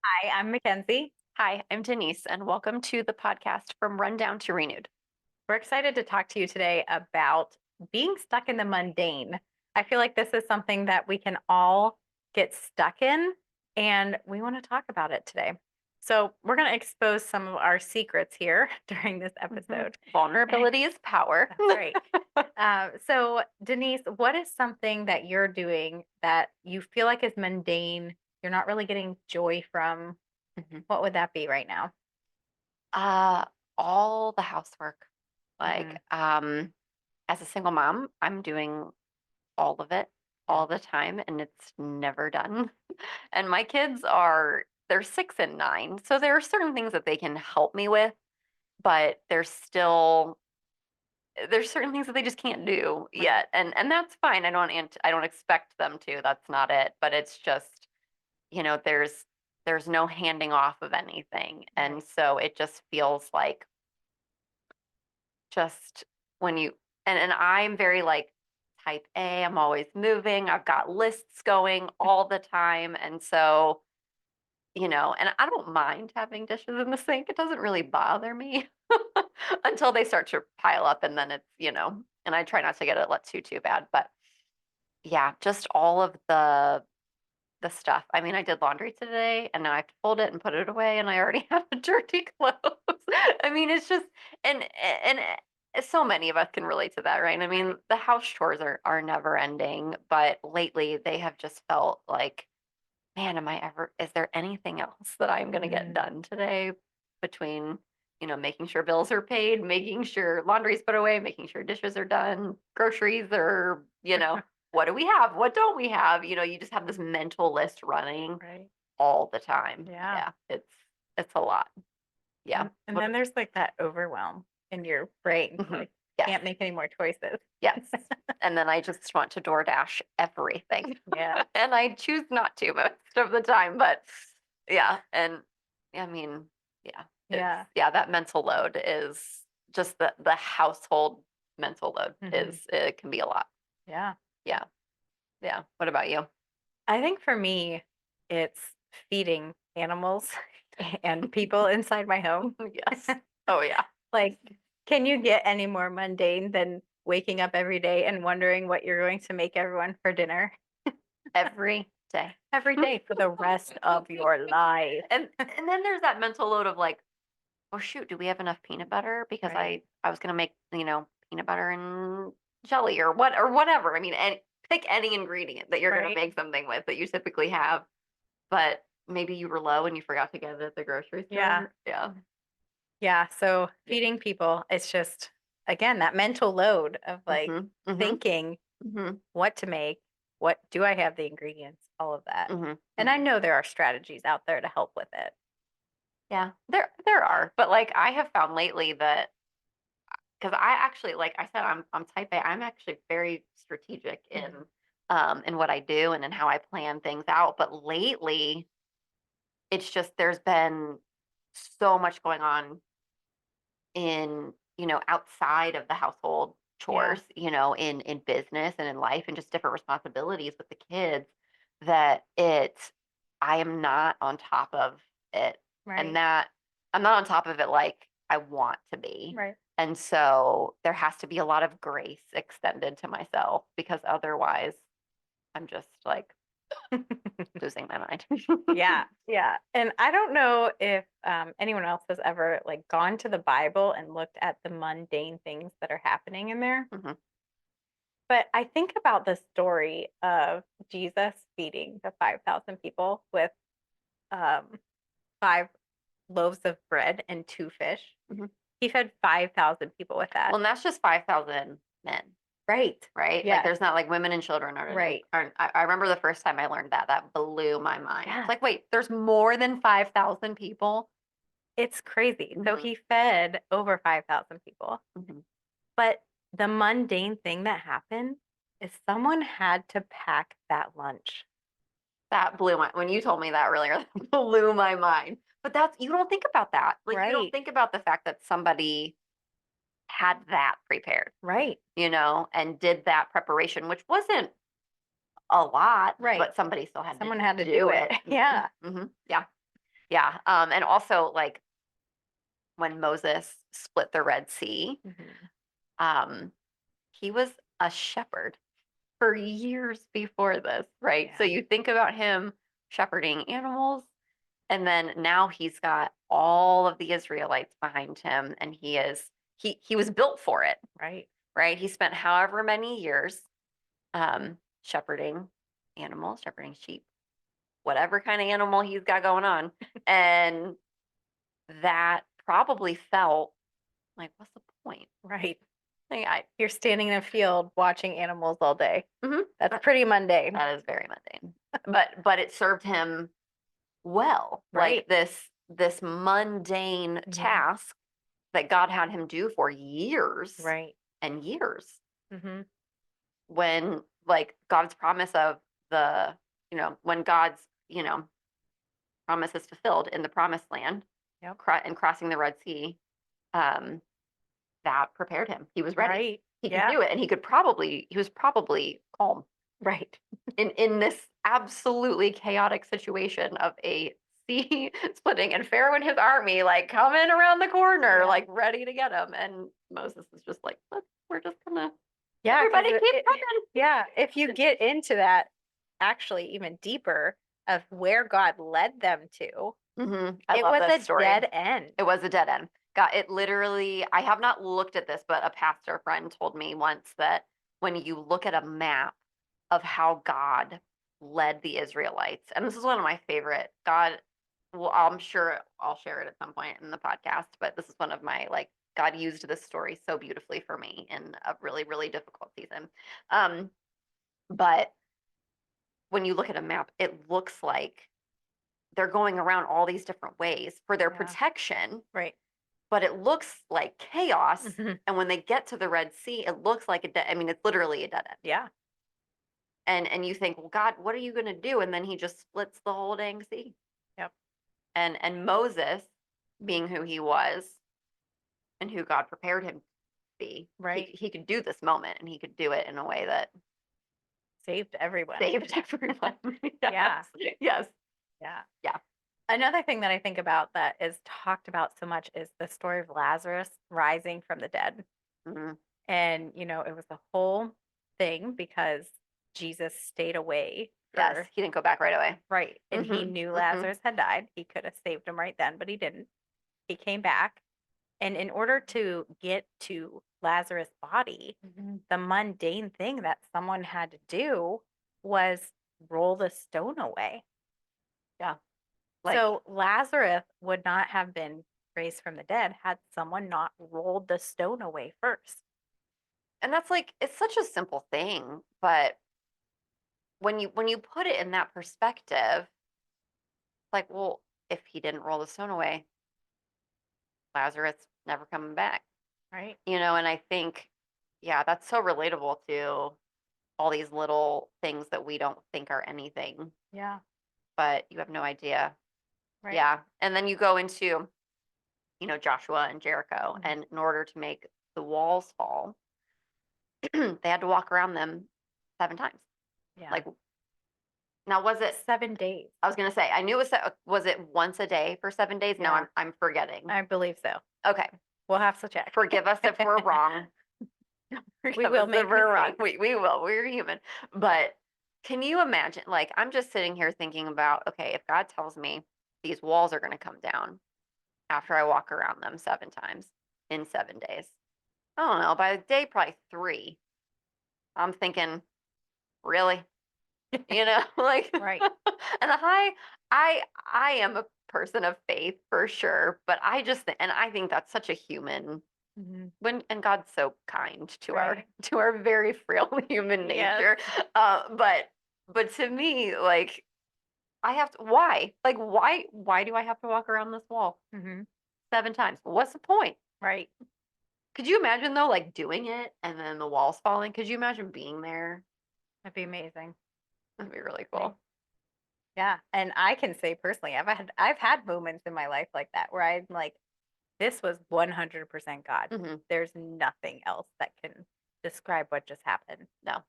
Hi, I'm Mackenzi. Hi, I'm Denise, and welcome to the podcast From Rundown to Renewed. We're excited to talk to you today about being stuck in the mundane. I feel like this is something that we can all get stuck in, and we want to talk about it today. So, we're going to expose some of our secrets here during this episode. Vulnerability is power. That's right. So, Denise, what is something that you're doing that you feel like is mundane? You're not really getting joy from. Mhm. What would that be right now? Uh, all the housework. Hmm. Like, as a single mom, I'm doing all of it Yeah. all the time, and it's never done. And my kids they're 6 and 9, so there are certain things that they can help me with, but there's certain things that they just can't do Right. yet, and that's fine. I don't expect them to. That's not it. But it's just there's no handing off of anything. And Right. so it just feels like just when you and I'm very like type A, I'm always moving. I've got lists going all the time. And so, and I don't mind having dishes in the sink. It doesn't really bother me until they start to pile up, and then and I try not to get it too bad. But yeah, just all of the stuff. I mean, I did laundry today and now I have to fold it and put it away, and I already have dirty clothes. I mean, it's just and so many of us can relate to that, right? I mean, the house chores are never ending, but lately they have just felt like, man, is there anything else that I'm going to get Mm. done today between, making sure bills are paid, making sure laundry's put away, making sure dishes are done, groceries are, what do we have? What don't we have? You just have this mental list running Right. all the time. Yeah. Yeah, it's a lot. Yeah. And then there's like that overwhelm in your brain, Mhm. like Yes. can't make any more choices. Yes. And then I just want to DoorDash everything. Yeah. And I choose not to most of the time, but yeah. And I mean, yeah, Yeah. that mental load is just the household mental load Hmm. is it can be a lot. Yeah. Yeah. Yeah. What about you? I think for me, it's feeding animals and people inside my home. Yes. Oh yeah. Like, can you get any more mundane than waking up every day and wondering what you're going to make everyone for dinner Every day. every day for the rest of your life? And then there's that mental load of like, oh shoot, do we have enough peanut butter? Because Right. I was gonna make, peanut butter and jelly or whatever. I mean, pick any ingredient that you're gonna Right. make something with that you typically have, but maybe you were low and you forgot to get it at the grocery Yeah. store. Yeah. Yeah, so Yeah. feeding people, it's just again that mental load of like Mhm. Mhm. thinking Mhm. what to make, what do I have the ingredients, all of that. Mhm. And I Mhm. know there are strategies out there to help with it. Yeah. There are, but like I have found lately that because I actually, like I said, I'm type A. I'm actually very strategic Mhm. in what I do and in how I plan things out. But lately, it's just there's been so much going on in, outside of the household Yeah, chores, in business and in life and just different responsibilities with the kids that I am not on top of it. And right. that I'm not on top of it like I want to be. Right. And so there has to be a lot of grace extended to myself because otherwise I'm just like losing my mind. Yeah, yeah. And I don't know if anyone else has ever like gone to the Bible and looked at the mundane things that are happening in there. Mhm. But I think about the story of Jesus feeding the 5,000 people with um, 5 loaves of bread and 2 fish. Mhm. He fed 5,000 people with that. Well, and that's just 5,000 men. Right. Right? Like, Yes. there's not like women and children Right. aren't I remember the first time I learned that, that blew my mind. It's Yes. like, wait, there's more than 5,000 people? It's crazy. So Mhm, he fed over 5,000 people. mhm. But the mundane thing that happened is someone had to pack that lunch. That blew my when you told me that earlier, that blew my mind. But that's you don't think about that. Like, you don't Right. think about the fact that somebody had that prepared, Right. and did that preparation, which wasn't a lot, Right. but somebody still had to Someone had to do do it. it. Mhm, Yeah. mhm, yeah. Yeah. And also like when Moses split the Red Sea, Mhm. um, he was a shepherd for years before this, right? So Yeah. you think about him shepherding animals, and then now he's got all of the Israelites behind him, and he was built for it, Right. right? He spent however many years shepherding animals, shepherding sheep, whatever kind of animal he's got going on. And that probably felt like, what's the point? Right. Like, You're standing in a field watching animals all day. mhm, That's pretty mundane. that is very mundane. But it served him well. Right. Like this mundane Mhm. task that God had him do for years Right. and years, Mhm. when like God's promise of the, when God's, promise is fulfilled in the promised land, Yep. and crossing the Red Sea, um, that prepared him. He was ready. Right. He could Yeah. do it, and he was probably calm Right. in this absolutely chaotic situation of a sea splitting and Pharaoh and his army like coming around the corner, Yeah. like ready to get him. And Moses is just like, we're just gonna, Yeah, 'cause everybody keep coming. yeah, if you get into that actually even deeper of where God led them to, I it love was this a story. dead end. It was a dead end. God, it literally, I have not looked at this, but a pastor friend told me once that when you look at a map of how God led the Israelites, and this is one of my favorite, God, well, I'm sure I'll share it at some point in the podcast, but this is one of my, like, God used this story so beautifully for me in a really, really difficult season. Um, but when you look at a map, it looks like they're going around all these different ways for their Yeah. protection, Right. but it looks like chaos. Mhm. And when they get to the Red Sea, it looks like I mean, it's literally a dead end. Yeah. And you think, well, God, what are you going to do? And then he just splits the whole dang sea. Yep. And Moses, being who he was and who God prepared him to be, Right. he could do this moment, and he could do it in a way that Saved everyone. saved everyone. Yeah. Yes. Yes. Yeah. Yeah. Another thing that I think about that is talked about so much is the story of Lazarus rising from the dead. Hmm. And, it was a whole thing because Jesus stayed away Yes. for He didn't go back right away. right. And he Hmm. knew Hmm. Lazarus had died. He could have saved him right then, but he didn't. He came back. And in order to get to Lazarus' body, the mundane thing that someone had to do was roll the stone away. Yeah. Like, So Lazarus would not have been raised from the dead had someone not rolled the stone away first. and that's like, it's such a simple thing, but when you put it in that perspective, like, well, if he didn't roll the stone away, Lazarus never coming back. Right. And I think, yeah, that's so relatable to all these little things that we don't think are anything, Yeah. but you have no idea. Right. Yeah. And then you go into, Joshua and Jericho, Mhm. and in order to make the walls fall, they had to walk around them 7 times. Yeah. Like, now was it, 7 days. I was gonna say, I knew it was it once a day for 7 days? No, Yeah. I'm forgetting. I believe so. Okay. We'll have to check. Forgive us if we're wrong. Forgive will us make if we're wrong. mistakes. We will. We're human. But can you imagine? Like, I'm just sitting here thinking about, okay, if God tells me these walls are going to come down after I walk around them 7 times in 7 days, I don't know. By day probably 3, I'm thinking, really, like, Right. and I am a person of faith for sure, but and I think that's such a human. Mhm. And God's so kind to our Right. to our very frail human Yes. nature. But to me, like, I have to, why? Like, why do I have to walk around this wall Mhm. 7 times? What's the point? Right. Could you imagine though, like doing it and then the walls falling? Could you imagine being there? That'd be amazing. That'd be really Right. cool. Yeah. And I can say personally, I've had moments in my life like that where I'm like, this was 100% God. Hmm. There's nothing else that can describe what just happened. No.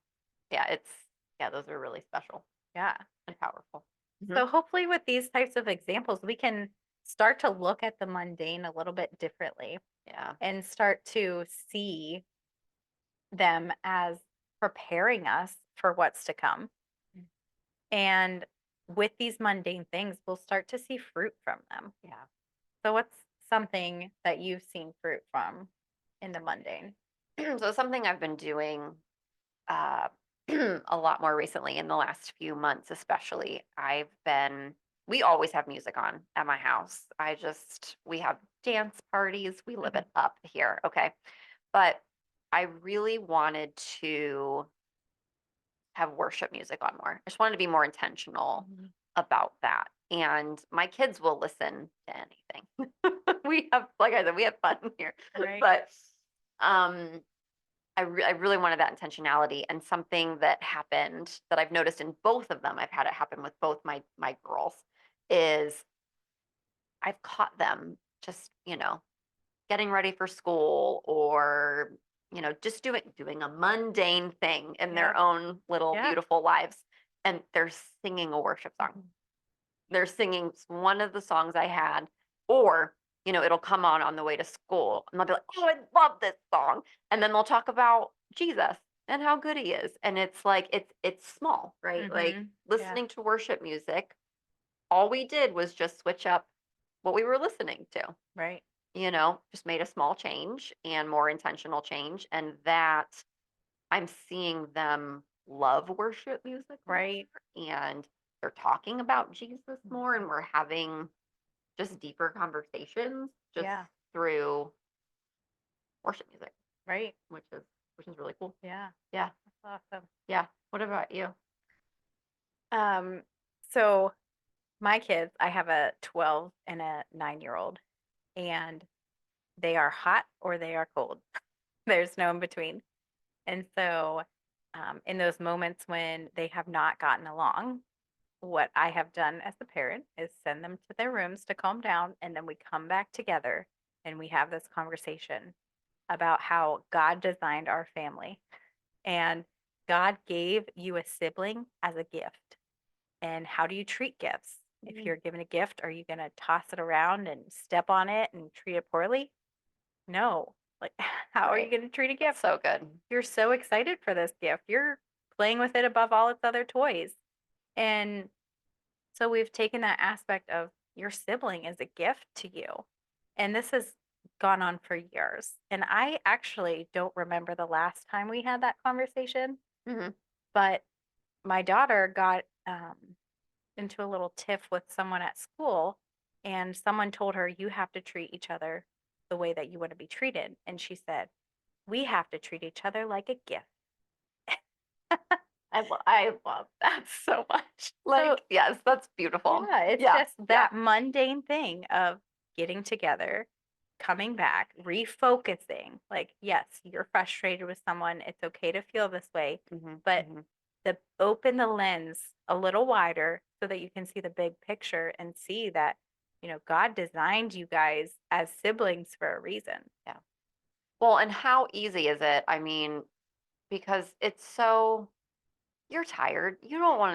Yeah, yeah, those are really special Yeah. and powerful. Mhm. So hopefully with these types of examples, we can start to look at the mundane a little bit differently Yeah. and start to see them as preparing us for what's to come. Mm. And with these mundane things, we'll start to see fruit from them. Yeah. So, what's something that you've seen fruit from in the mundane? So something I've been doing uh, a lot more recently in the last few months, especially, we always have music on at my house. We have dance parties. We live Mhm. it up here. Okay. But I really wanted to have worship music on more. I just wanted to be more intentional Mhm. about that. And my kids will listen to anything. Like I said, we have fun here. Right. But um, I really wanted that intentionality, and something that happened that I've noticed in both of them, I've had it happen with both my girls, is I've caught them just, getting ready for school, or, just doing a mundane thing in Yeah. their own little Yeah. beautiful lives, and they're singing a worship song. Mhm. They're singing one of the songs I had, or, it'll come on the way to school, and they'll be like, "Oh, I love this song." And then they'll talk about Jesus and how good he is. And it's like it's small, right? Like Mhm. Yeah. listening to worship music, all we did was just switch up what we were listening to. Right. Just made a small change and more intentional change, and that I'm seeing them love worship music more, Right. and they're talking about Jesus more, Mhm. and we're having just deeper conversations just Yeah. through worship music, Right. which is really cool. Yeah. Yeah. That's awesome. Yeah. What about you? Um, so my kids, I have a 12 and a 9-year-old, and they are hot or they are cold. There's no in between. And so, in those moments when they have not gotten along, what I have done as a parent is send them to their rooms to calm down, and then we come back together and we have this conversation about how God designed our family. And God gave you a sibling as a gift. And how do you treat gifts? If Mhm. you're given a gift, are you going to toss it around and step on it and treat it poorly? No. Like, how are you Right. going to treat a That's gift? so good. You're so excited for this gift. You're playing with it above all its other toys. And so we've taken that aspect of your sibling as a gift to you. And this has gone on for years. And I actually don't remember the last time we had that conversation, Hmm. but my daughter got into a little tiff with someone at school, and someone told her, "You have to treat each other the way that you want to be treated." And she said, "We have to treat each other like a gift." I love that so much. So Like, yes, that's beautiful. yeah, it's Yeah. just Yeah. that mundane thing of getting together, coming back, refocusing. Like, yes, you're frustrated with someone. It's okay to feel this way, Hmm. but Hmm. open the lens a little wider so that you can see the big picture and see that, God designed you guys as siblings for a reason. Yeah. Well, and how easy is it? I mean, because it's so you're tired. You don't want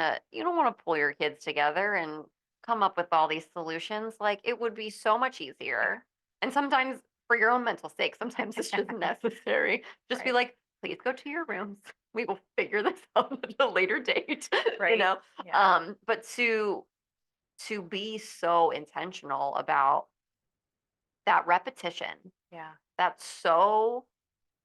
to pull your kids together and come up with all these solutions. Like it would be so much easier. And sometimes for your own mental sake, sometimes it's just necessary. Just be Right. like, please go to your rooms. We will figure this out at a later date, you Right. know. Yeah. But to be so intentional about that repetition, Yeah. that's so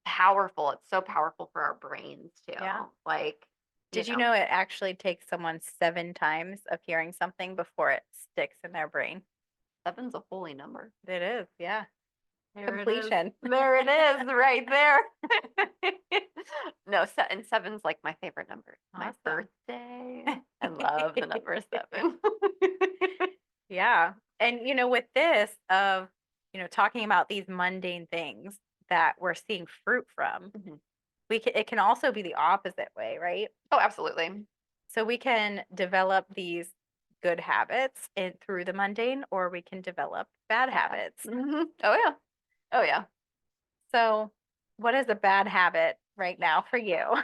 powerful. It's so powerful for our brains too. Yeah. Like, you Did you know, know it actually takes someone 7 times of hearing something before it sticks in their brain? seven's a holy number. It is. Yeah. There it is. Completion. There it is, right there. No, and seven's like my favorite number. My Awesome. birthday. I love the number 7. Yeah. And with this of, talking about these mundane things that we're seeing fruit from, Mhm. it can also be the opposite way, right? Oh, absolutely. So we can develop these good habits through the mundane, or we can develop bad Yeah. habits. Oh yeah. Oh yeah. So what is a bad habit right now for you?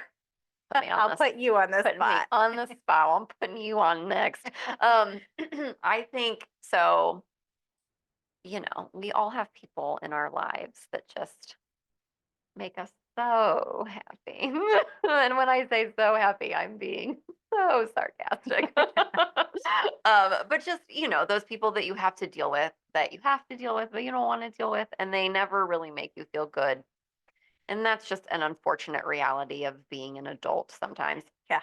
Put me on I'll this. put you on the Putting me spot. on the spot. I'm putting you on next. I think so. We all have people in our lives that just make us so happy. And when I say so happy, I'm being so sarcastic. But just, those people that you have to deal with, but you don't want to deal with, and they never really make you feel good. And that's just an unfortunate reality of being an adult sometimes. Yeah,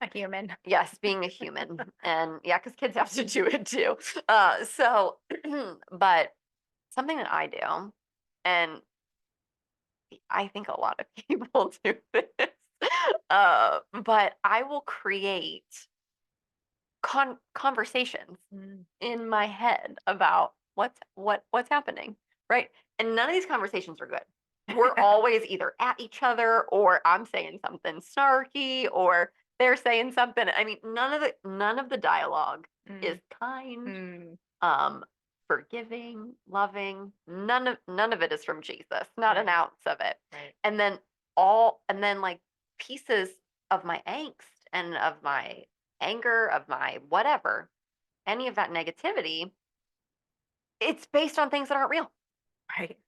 a human. Yes, being a human. And yeah, because kids have to do it too. But something that I do, and I think a lot of people do this, but I will create conversations in my head about what's happening, right? And none of these conversations are good. We're always either at each other, or I'm saying something snarky, or they're saying something. I mean, none of the dialogue is kind, forgiving, loving. None of it is from Jesus. Not an Right. ounce of it. Right. And then like pieces of my angst and of my anger, of my whatever, any of that negativity, it's based on things that aren't real. Right.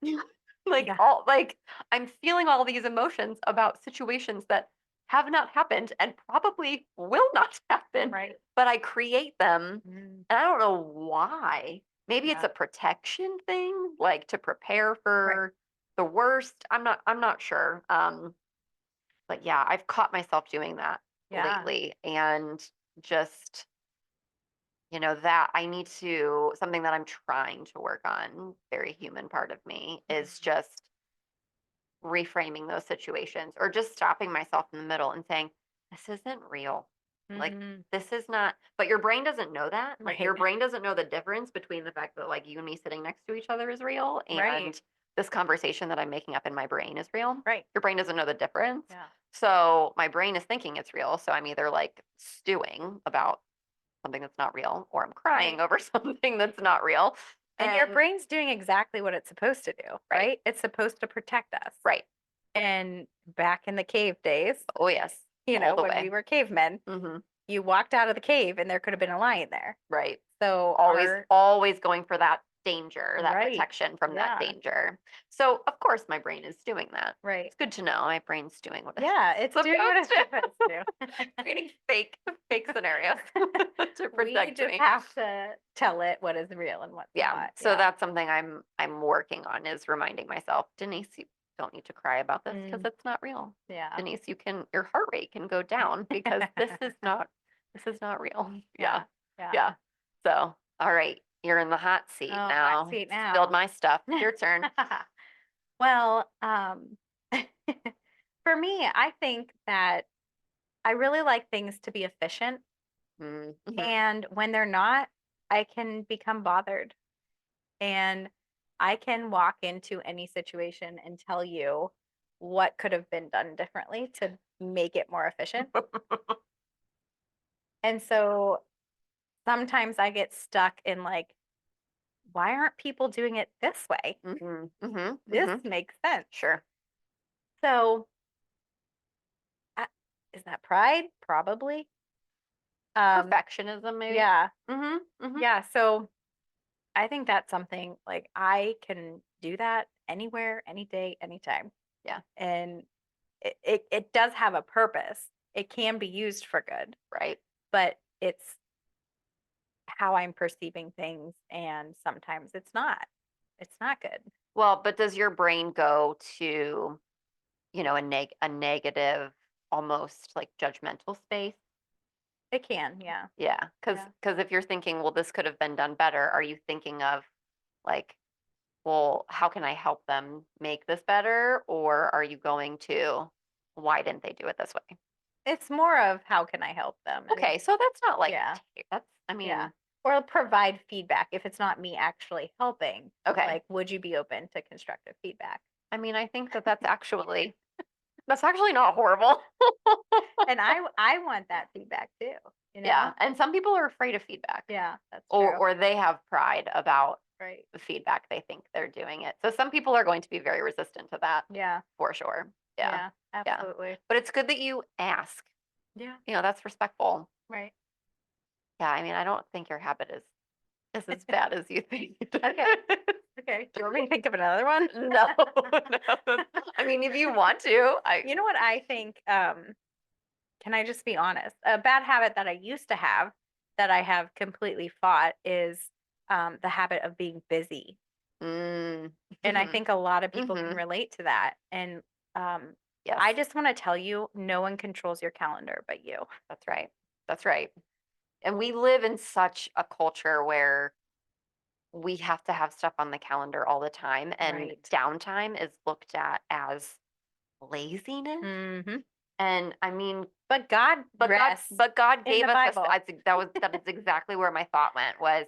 Like Yeah. I'm feeling all these emotions about situations that have not happened and probably will not happen, Right. but I create them, Mm. and I don't know why. Maybe it's Yeah. a protection thing, like to prepare Right. for the worst. I'm not sure. But yeah, I've caught myself doing that Yeah. lately, and just that I need to, something that I'm trying to work on, very human part of me, is just reframing those situations, or just stopping myself in the middle and saying, this isn't real. Like, Mhm. this is not, but your brain doesn't know that. Like, your Right. brain doesn't know the difference between the fact that, like, you and me sitting next to each other is real, Right. and this conversation that I'm making up in my brain is real. Right. Your brain doesn't know the difference. Yeah. So my brain is thinking it's real. So I'm either like stewing about something that's not real, or I'm crying Right. over something that's not real. And your brain's doing exactly what it's supposed to do, Right. right? It's supposed to protect us. Right. And back in the cave days, Oh, yes. All the when way. we were cavemen, Hmm. you walked out of the cave and there could have been a lion there. Right. So Always going for that danger, that Right. protection from that Yeah. danger. So of course my brain is doing that. Right. It's good to know my brain's doing what Yeah, it's doing what it's supposed supposed to. creating fake scenarios to We protect just me. have to tell it what is real and what's Yeah. not. So that's something I'm working on, is reminding myself, Denise, you don't need to cry about this because it's not real. Yeah. Denise, your heart rate can go down because this is not real. Yeah. Yeah. Yeah. So, all right, you're in the hot seat Oh, now. hot seat Spilled now. my stuff. Your turn. Well, for me, I think that I really like things to be efficient. Mhm. And when they're not, I can become bothered. And I can walk into any situation and tell you what could have been done differently to make it more efficient. And so sometimes I get stuck in like, why aren't people doing it this way? Mhm. Mhm. This Mhm. makes sense. Sure. So I, is that pride? Probably. Perfectionism, maybe. Yeah. Mhm. Mhm. Yeah. So I think that's something like I can do that anywhere, any day, anytime. Yeah. And it does have a purpose. It can be used for good, Right. but it's how I'm perceiving things. And sometimes it's not. It's not good. Well, but does your brain go to, a negative, almost like judgmental space? It can. Yeah. Yeah, because Yeah. if you're thinking, well, this could have been done better, are you thinking of like, well, how can I help them make this better? Or are you going to, why didn't they do it this way? It's more of how can I help them? I mean, Okay, so that's not like, yeah. I mean, Yeah. Or provide feedback if it's not me actually helping. okay. Like, would you be open to constructive feedback? I mean, I think that that's actually not horrible. And I want that feedback too, you know? Yeah, and some people are afraid of feedback, Yeah, that's or true. they have pride about Right. the feedback. They think they're doing it. So some people are going to be very resistant to that, Yeah. for sure. Yeah. Yeah, Yeah. absolutely. But it's good that you ask. Yeah, That's respectful. right. Yeah, I mean, I don't think your habit is as bad as you think. Okay. Okay. Do you want me to think of another one? No, no. I mean, if you want to, You know what I think? Can I just be honest? A bad habit that I used to have that I have completely fought is the habit of being busy. Mm. And I think a lot of people can Mhm. relate to that. And Yes, I just want to tell you, no one controls your calendar but you. that's right. That's right. And we live in such a culture where we have to have stuff on the calendar all the time, and Right. downtime is looked at as laziness. Hmm. And I mean, But God rests but God in gave the us a Bible. that is exactly where my thought went was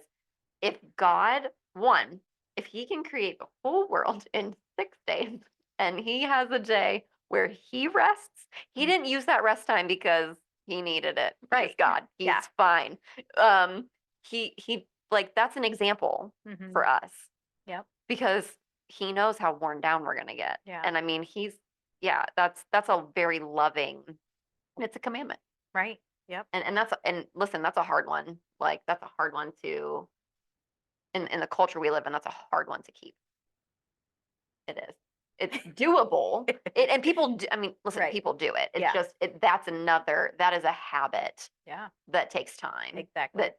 if God, one, if he can create the whole world in 6 days and he has a day where he rests, he Mm. didn't use that rest time because he needed it. He's Right. God. He's Yeah. fine. Um, he like that's an example Hmm. for us Yep. because he knows how worn down we're gonna get. Yeah. And I mean, yeah, that's a very loving, it's a commandment. Right. Yep. And listen, that's a hard one. Like that's a hard one to in the culture we live in, that's a hard one to keep. It is. It's doable. And people do, I mean, listen, Right. people do it. It's Yeah. just that is a habit Yeah. that takes time. Exactly.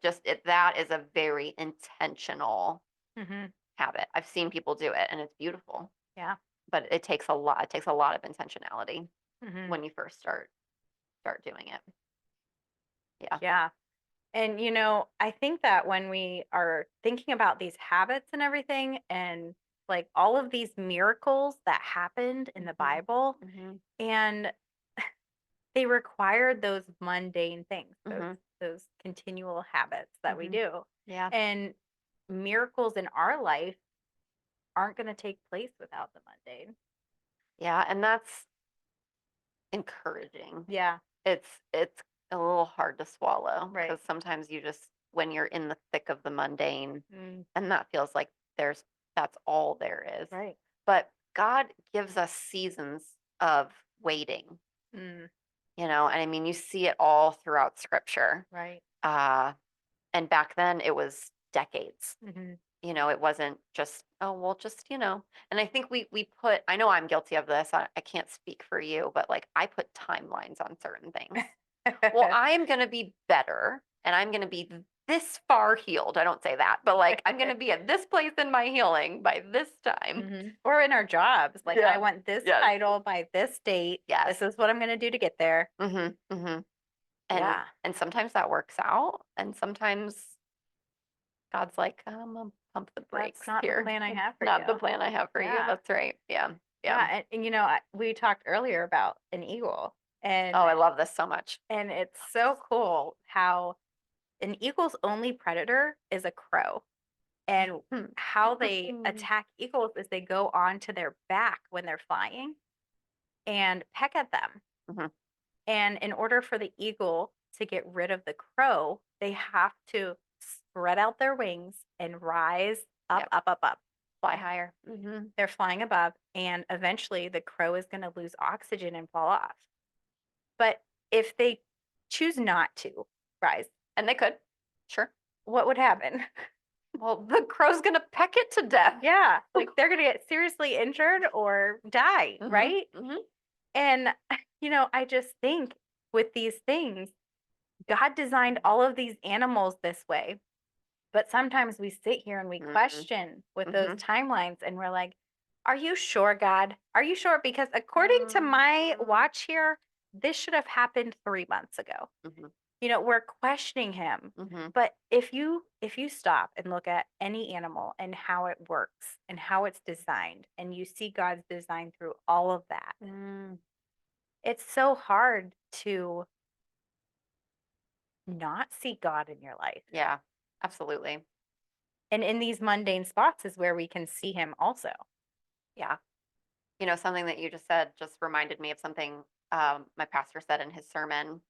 That is a very intentional Hmm. habit. I've seen people do it and it's beautiful, Yeah. but it takes a lot. It takes a lot of intentionality Hmm. when you first start doing it. Yeah. Yeah. And I think that when we are thinking about these habits and everything, and like all of these miracles that happened in the Mhm. Bible, Mhm. and they required those mundane things, those Mhm. those continual habits that we Mhm. do. Yeah. And miracles in our life aren't going to take place without the mundane. Yeah, and that's encouraging. Yeah, It's a little hard to swallow right. because sometimes you just when you're in the thick of the mundane Mm, and that feels like that's all there is. right. But God gives us seasons of waiting, Mm, and I mean you see it all throughout scripture. right. Uh and back then it was decades. Hmm. It wasn't just, oh, well, just, and I think we put, I know I'm guilty of this. I can't speak for you, but like I put timelines on certain things. Well, I am going to be better and I'm going to be this far healed. I don't say that, but like I'm going to be at this place in my healing by this time. Hmm. Or in our jobs, like I Yeah. want this Yes. title by this date. Yes. This is what I'm going to do to get there. Mhm. Mhm. And Yeah, and sometimes that works out and sometimes God's like, I'm gonna pump the that's brakes not the here. plan I It's have for not the you. plan I have for you. Yeah. That's right. Yeah. Yeah. Yeah, and we talked earlier about an eagle, Oh, and I love this so much. it's so cool how an eagle's only predator is a crow, and how they attack eagles is they go onto their back when they're flying and peck at them. Mhm. And in order for the eagle to get rid of the crow, they have to spread out their wings and rise up, Yep. up, up, up. Fly higher. Mhm. They're flying above, and eventually the crow is going to lose oxygen and fall off. But if they choose not to rise, And they could. Sure. what would happen? Well, the crow's gonna peck it to death. Yeah, like they're going to get seriously injured or die, Mhm. right? Mhm. And, I just think with these things, God designed all of these animals this way. But sometimes we sit here and we Mhm. question with those Mhm. timelines, and we're like, are you sure, God? Are you sure? Because according to my watch here, this should have happened 3 months ago. Mhm. We're questioning him. Mhm. But if you stop and look at any animal and how it works and how it's designed, and you see God's design through all of that, Mm. it's so hard to not see God in your life. Yeah. Absolutely. And in these mundane spots is where we can see him also. Yeah. Something that you just said just reminded me of something my pastor said in his sermon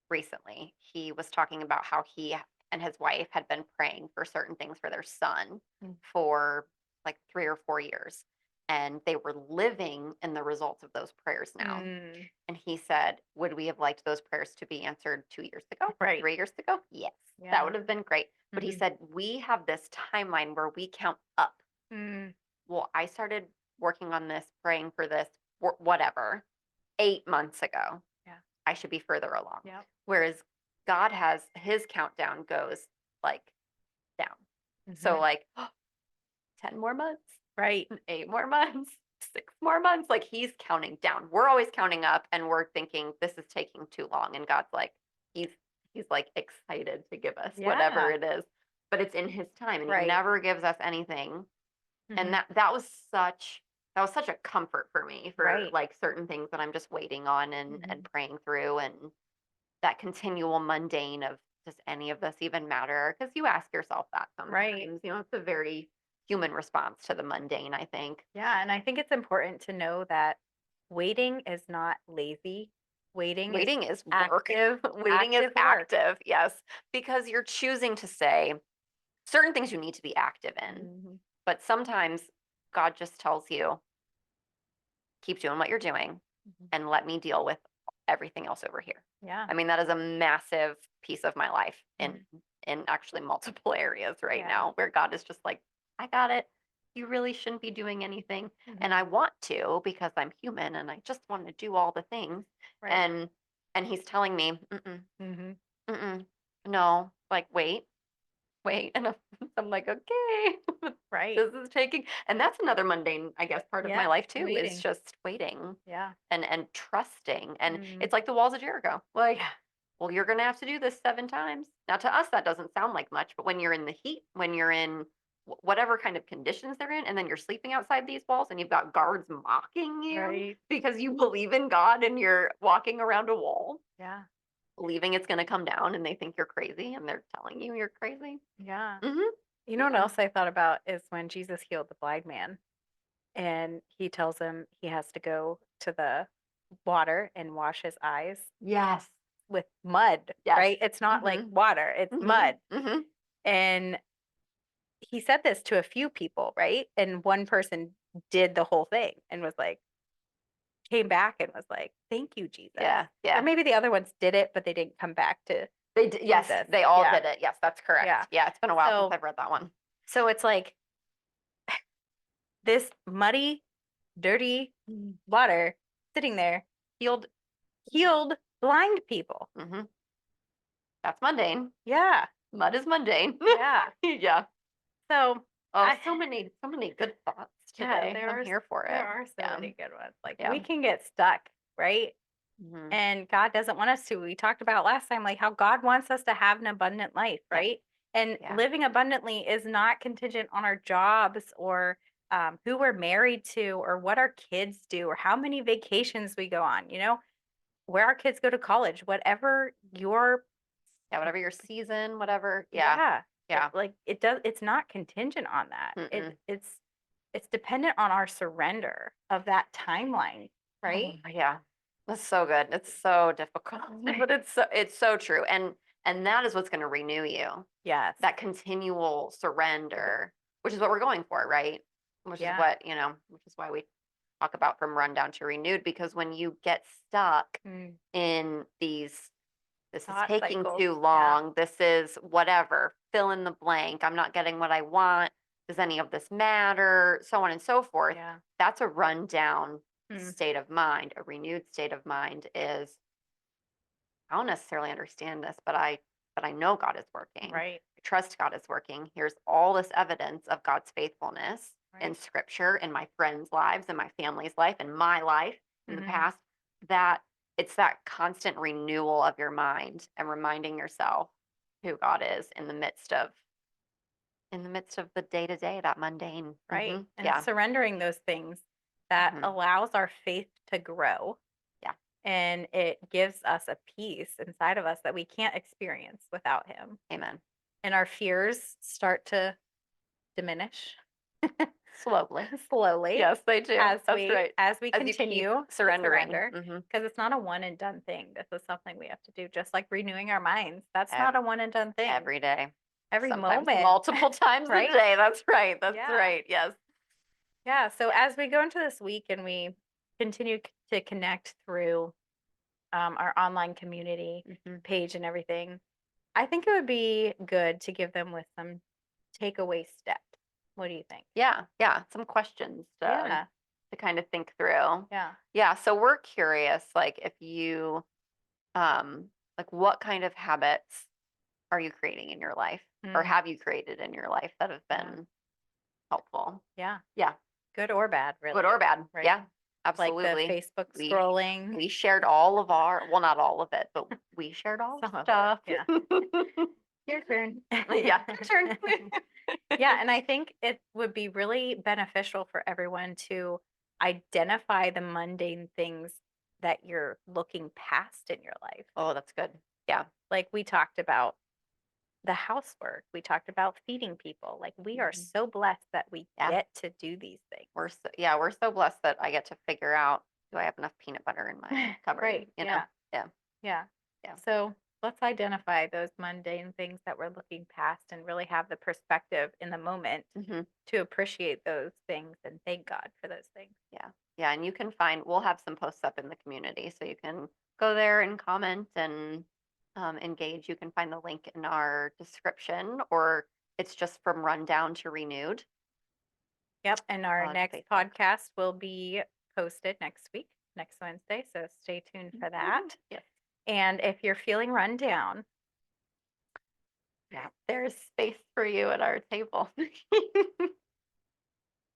recently. He was talking about how he and his wife had been praying for certain things for their son Mm. for like 3 or 4 years. and they were living in the results of those prayers now. Mm, And he said, would we have liked those prayers to be answered 2 years ago, right. 3 years ago? Yes, that Yeah. would have been great. But he Mhm. said, we have this timeline where we count up. Mm, Well, I started working on this, praying for this, whatever, 8 months ago. yeah. I should be further along. Yep. Whereas God has his countdown goes like down. So Mhm. like 10 more months, Right. 8 more months, 6 more months. Like he's counting down. We're always counting up and we're thinking this is taking too long. And God's like, he's he's like excited to give us whatever Yeah. it is. But it's in his time and he Right. never gives us anything. And Mhm. that was such a comfort for me for Right. like certain things that I'm just waiting on and Mhm. praying through and that continual mundane of does any of this even matter? Because you ask yourself that Right. sometimes. You know, it's a very human response to the mundane, I think. Yeah, and I think it's important to know that waiting is not lazy. Waiting is Waiting is work. active, Waiting is active work. active, yes, because you're choosing to say certain things you need to be active in. Mhm. But sometimes God just tells you, keep doing what you're doing Mhm. and let me deal with everything else over here. Yeah. I mean, that is a massive piece of my life Mhm. in actually multiple areas right Yeah. now where God is just like, I got it. You really shouldn't be doing anything. And Mhm. I want to because I'm human and I just want to do all the things. Right. And he's telling me, Mhm. mm-mm, no, like wait. And I'm like, okay, Right. this is taking, and that's another mundane, I guess, part of my Yeah. life too, is Waiting. just waiting Yeah. and trusting. And Mhm. it's like the walls of Jericho. Like, Yeah. well, you're going to have to do this 7 times. Now, to us, that doesn't sound like much, but when you're in the heat, when you're in whatever kind of conditions they're in, and then you're sleeping outside these walls and you've got guards mocking you Right. because you believe in God and you're walking around a wall, Yeah. believing it's going to come down and they think you're crazy and they're telling you you're crazy. Yeah. Hmm. You know what Yeah. else I thought about is when Jesus healed the blind man and he tells him he has to go to the water and wash his eyes Yes. with mud, Yes. right? It's not like Hmm. water, it's Hmm. mud. Hmm. And he said this to a few people, right? And one person did the whole thing and was like, came back and was like, "Thank you, Jesus." Yeah. Or Yeah. maybe the other ones did it, but they didn't come back to They did. Yes. Jesus. They all Yeah. did it. Yes. That's Yeah. correct. Yeah. It's been a while since So I've read that one. so it's like this muddy, dirty water sitting there healed healed blind people. Hmm. That's mundane. Yeah. Mud is mundane. Yeah. Yeah. So Oh, I so many good thoughts yeah, today. I'm here for there it. are so Yeah. many good ones. Like Yeah. we can get stuck, right? Hmm. And God doesn't want us to. We talked about last time, like how God wants us to have an abundant life, Yeah. right? And Yeah. living abundantly is not contingent on our jobs or who we're married to or what our kids do or how many vacations we go on, where our kids go to college, whatever your, Yeah. Whatever your season, whatever. Yeah. yeah, Yeah. it's not contingent on that. Mm-mm. It's dependent on our surrender of that timeline, Oh, right? yeah. That's so good. It's so difficult, but it's so true. And that is what's going to renew you. Yes. That continual surrender, which is what we're going for, right? Which is Yeah. what, which is why we talk about from rundown to renewed, because when you get stuck Mm. in these, this is Thought taking cycles. too Yeah. long, this is whatever, fill in the blank, I'm not getting what I want, does any of this matter, so on and so forth. Yeah. That's a rundown Mm. state of mind. A renewed state of mind is, I don't necessarily understand this, but I know God is working. Right. I trust God is working. Here's all this evidence of God's faithfulness in Right. scripture, in my friends' lives, in my family's life, in my life in the Mhm. past, that it's that constant renewal of your mind and reminding yourself who God is in the midst of the day to day, that mundane. Right. And Yeah. surrendering those things that Hmm. allows our faith to grow. Yeah. And it gives us a peace inside of us that we can't experience without him. Amen. And our fears start to diminish Slowly. slowly Yes, they do. as That's we right. as we As you keep continue to surrendering. surrender, because it's not a one and done thing. This is something we have to do, just like renewing our minds. That's not a one and done thing. Every day. Every Sometimes moment. multiple times a Right? day. That's right. That's Yeah. right. Yes. Yeah. So as we go into this week and we continue to connect through our online community Mhm. page and everything, I think it would be good to give them with some takeaway steps. What do you think? Yeah, yeah, some questions Yeah. to kind of think through. Yeah. Yeah, so we're curious, like if you, like what kind of habits are you creating in your life, or Mm, have you created in your life that have yeah. been helpful? Yeah. Yeah, Good or bad, good really. or bad. Right. Yeah, Like the absolutely. Facebook We scrolling. we shared all of our, well, not all of it, but we shared all Some the of it. stuff. Yeah. Your turn. Yeah, your turn. Yeah, and I think it would be really beneficial for everyone to identify the mundane things that you're looking past in your life. Oh, that's good. Yeah. Like we talked about the housework, we talked about feeding people. Like we are Mhm. so blessed that we Yeah. get to do these things. We're so blessed that I get to figure out, do I have enough peanut butter in my cupboard? Right. You know? Yeah. Yeah. Yeah. Yeah. So let's identify those mundane things that we're looking past and really have the perspective in the moment Hmm. to appreciate those things and thank God for those things. Yeah. Yeah. And you can find, we'll have some posts up in the community so you can go there and comment and engage. You can find the link in our description, or it's just from rundown to renewed Yep. And our on next Facebook. podcast will be posted next week, next Wednesday. So stay tuned for that. Yes. And if you're feeling run down, Yeah. There's space for you at our table.